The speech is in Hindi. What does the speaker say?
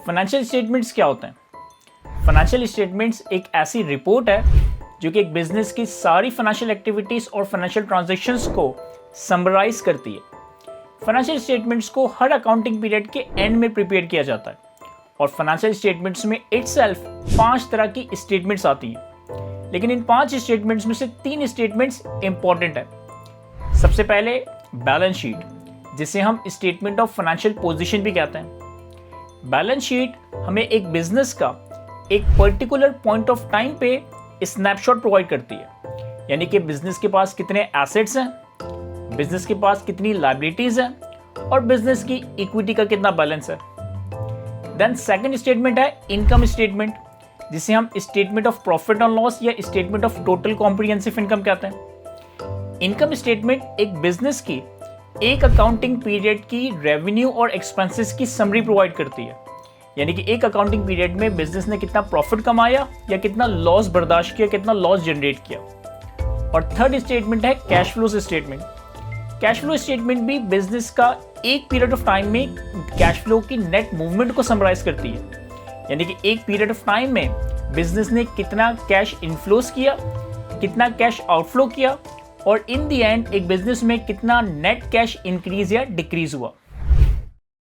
फाइनेंशियल स्टेटमेंट्स क्या होते हैं? फाइनेंशियल स्टेटमेंट्स एक ऐसी रिपोर्ट है जो कि एक बिजनेस की सारी फाइनेंशियल एक्टिविटीज़ और फाइनेंशियल ट्रांजैक्शंस को समराइज करती है। फाइनेंशियल स्टेटमेंट्स को हर अकाउंटिंग पीरियड के एंड में प्रिपेयर किया जाता है और फाइनेंशियल स्टेटमेंट्स में इटसेल्फ 5 तरह की स्टेटमेंट्स आती हैं, लेकिन इन 5 स्टेटमेंट्स में से 3 स्टेटमेंट्स इंपॉर्टेंट है। सबसे पहले बैलेंस शीट, जिसे हम स्टेटमेंट ऑफ फाइनेंशियल पोजीशन भी कहते हैं। बैलेंस शीट हमें एक बिजनेस का एक पर्टिकुलर पॉइंट ऑफ टाइम पे स्नैपशॉट प्रोवाइड करती है, यानी कि बिजनेस के पास कितने एसेट्स हैं, बिजनेस के पास कितनी लायबिलिटीज हैं और बिजनेस की इक्विटी का कितना बैलेंस है। देन सेकंड स्टेटमेंट है इनकम स्टेटमेंट, जिसे हम statement of profit and loss या statement of total comprehensive income कहते हैं। इनकम स्टेटमेंट एक बिजनेस की एक अकाउंटिंग पीरियड की रेवेन्यू और एक्सपेंसेस की समरी प्रोवाइड करती है, यानी कि एक अकाउंटिंग पीरियड में बिजनेस ने कितना प्रॉफिट कमाया या कितना लॉस बर्दाश्त किया, कितना लॉस जनरेट किया। और थर्ड स्टेटमेंट है cash flow statement. Cash flow statement भी बिजनेस का एक पीरियड ऑफ टाइम में कैश फ्लो की नेट मूवमेंट को समराइज करती है, यानी कि एक पीरियड ऑफ टाइम में बिजनेस ने कितना कैश इनफ्लोस किया, कितना कैश आउटफ्लो किया और इन द एंड एक बिजनेस में कितना नेट कैश इंक्रीज या डिक्रीज हुआ।